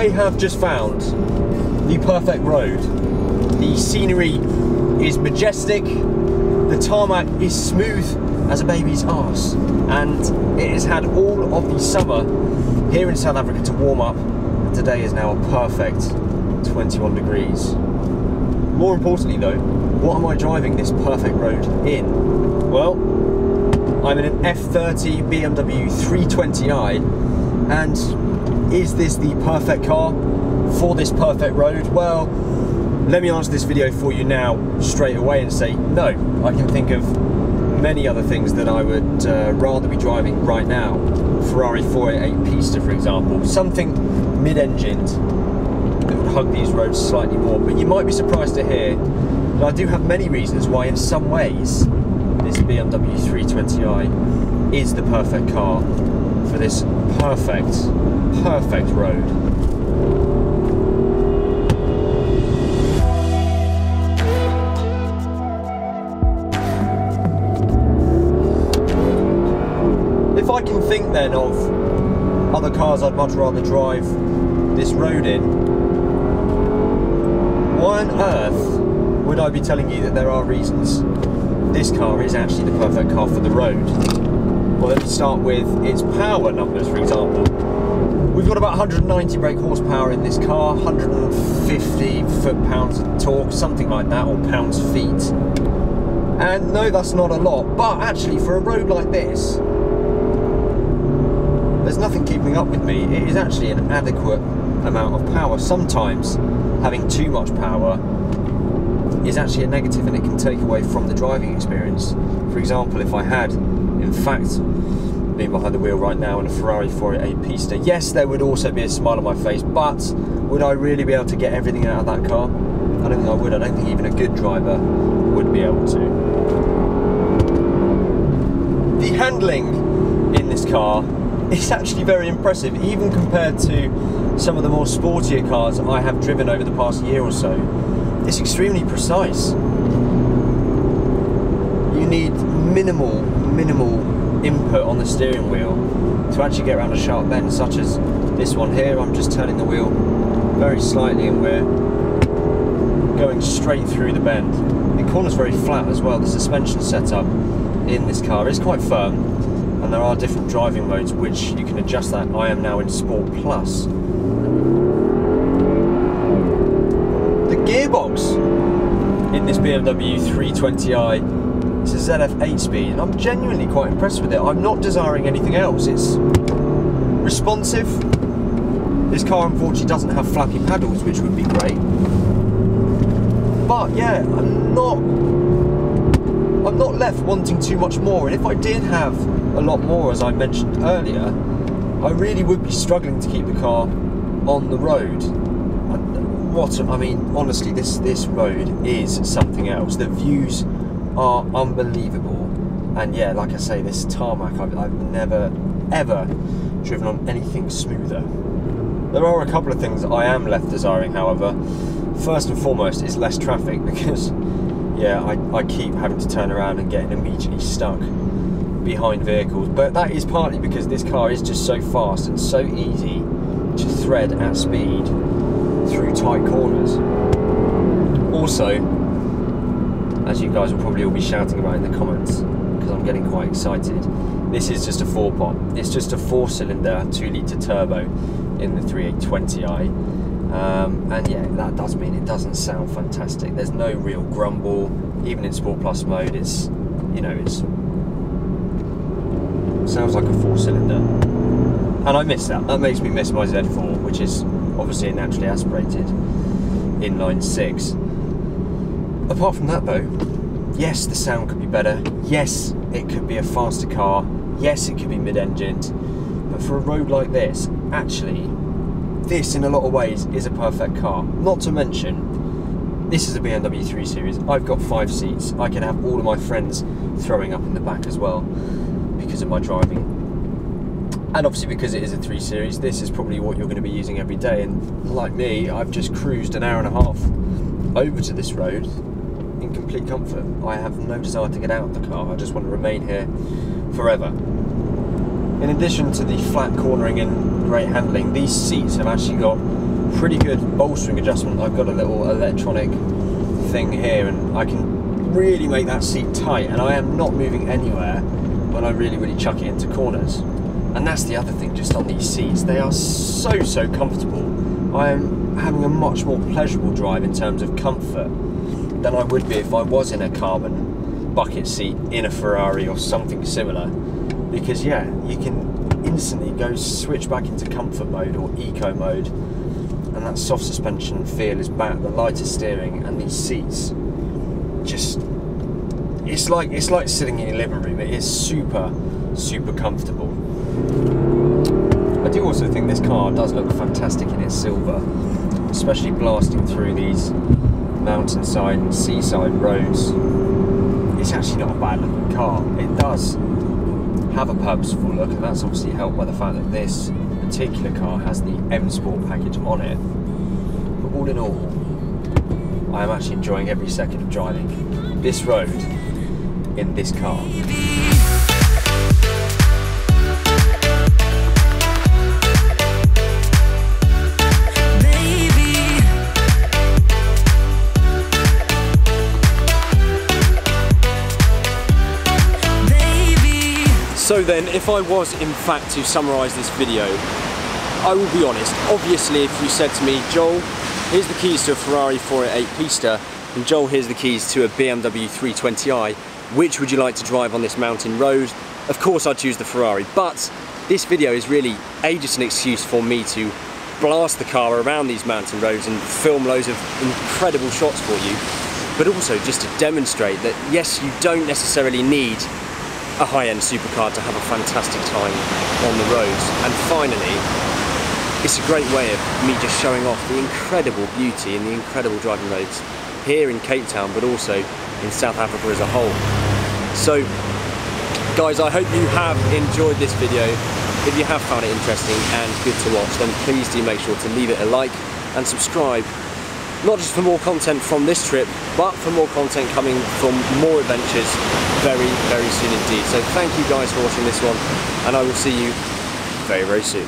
I have just found the perfect road. The scenery is majestic, the tarmac is smooth as a baby's arse, and it has had all of the summer here in South Africa to warm up, and today is now a perfect 21 degrees. More importantly though, what am I driving this perfect road in? Well, I'm in an F30 BMW 320i, and is this the perfect car for this perfect road? Well, let me answer this video for you now straight away and say no. I can think of many other things that I would rather be driving right now. Ferrari 488 Pista, for example, something mid-engined that would hug these roads slightly more. But you might be surprised to hear that I do have many reasons why in some ways this BMW 320i is the perfect car for this perfect road. If I can think then of other cars I'd much rather drive this road in, why on earth would I be telling you that there are reasons this car is actually the perfect car for the road? Well, let's start with its power numbers, for example. We've got about 190 brake horsepower in this car, 150 foot-pounds of torque, something like that, or pounds-feet. And no, that's not a lot, but actually for a road like this, there's nothing keeping up with me. It is actually an adequate amount of power. Sometimes having too much power is actually a negative, and it can take away from the driving experience. For example, if I had, in fact, been behind the wheel right now in a Ferrari 488 Pista, yes, there would also be a smile on my face, but would I really be able to get everything out of that car? I don't think I would. I don't think even a good driver would be able to. The handling in this car is actually very impressive, even compared to some of the more sportier cars I have driven over the past year or so. It's extremely precise. You need minimal input on the steering wheel to actually get around a sharp bend, such as this one here. I'm just turning the wheel very slightly and we're going straight through the bend. The corner's very flat as well. The suspension setup in this car is quite firm, and there are different driving modes which you can adjust that. I am now in Sport Plus. The gearbox in this BMW 320i, it's a ZF 8-speed, and I'm genuinely quite impressed with it. I'm not desiring anything else. It's responsive. This car unfortunately doesn't have flappy paddles, which would be great. But yeah, I'm not left wanting too much more. And if I did have a lot more, as I mentioned earlier, I really would be struggling to keep the car on the road. I mean, honestly, this road is something else. The views are unbelievable, and yeah, like I say, this tarmac, I've never ever driven on anything smoother. There are a couple of things I am left desiring, however. First and foremost is less traffic, because yeah, I keep having to turn around and getting immediately stuck behind vehicles, but that is partly because this car is just so fast and so easy to thread at speed through tight corners. Also, as you guys will probably all be shouting about in the comments, because I'm getting quite excited, this is just a 4-pot. It's just a 4-cylinder 2-litre turbo in the 320i, and yeah, that does mean it doesn't sound fantastic. There's no real grumble, even in Sport Plus mode. It's, you know, it sounds like a 4-cylinder, and I miss that. That makes me miss my Z4, which is obviously a naturally aspirated inline 6. Apart from that though, yes, the sound could be better, yes, it could be a faster car, yes, it could be mid-engined, but for a road like this, actually, this in a lot of ways is a perfect car. Not to mention, this is a BMW 3 Series, I've got 5 seats, I can have all of my friends throwing up in the back as well, because of my driving. And obviously because it is a 3 Series, this is probably what you're going to be using every day, and like me, I've just cruised an hour and a half over to this road in complete comfort. I have no desire to get out of the car, I just want to remain here forever. In addition to the flat cornering and great handling, these seats have actually got pretty good bolstering adjustment. I've got a little electronic thing here, and I can really make that seat tight, and I am not moving anywhere when I really chuck it into corners. And that's the other thing, just on these seats, they are so comfortable. I am having a much more pleasurable drive in terms of comfort than I would be if I was in a carbon bucket seat in a Ferrari or something similar. Because yeah, you can instantly go switch back into comfort mode or eco mode, and that soft suspension feel is back, the lighter steering, and these seats just, it's like sitting in your living room. It is super comfortable. I do also think this car does look fantastic in its silver, especially blasting through these mountainside and seaside roads. It's actually not a bad looking car. It does have a purposeful look, and that's obviously helped by the fact that this particular car has the M Sport package on it. But all in all, I am actually enjoying every second of driving this road in this car. So then, if I was in fact to summarise this video, I will be honest. Obviously, if you said to me, Joel, here's the keys to a Ferrari 488 Pista, and Joel, here's the keys to a BMW 320i, which would you like to drive on this mountain road? Of course I'd choose the Ferrari, but this video is really just an excuse for me to blast the car around these mountain roads and film loads of incredible shots for you, but also just to demonstrate that yes, you don't necessarily need a high-end supercar to have a fantastic time on the roads. And finally, it's a great way of me just showing off the incredible beauty and the incredible driving roads here in Cape Town, but also in South Africa as a whole. So guys, I hope you have enjoyed this video. If you have found it interesting and good to watch, then please do make sure to leave it a like and subscribe, not just for more content from this trip, but for more content coming from more adventures very soon indeed. So thank you guys for watching this one, and I will see you very soon.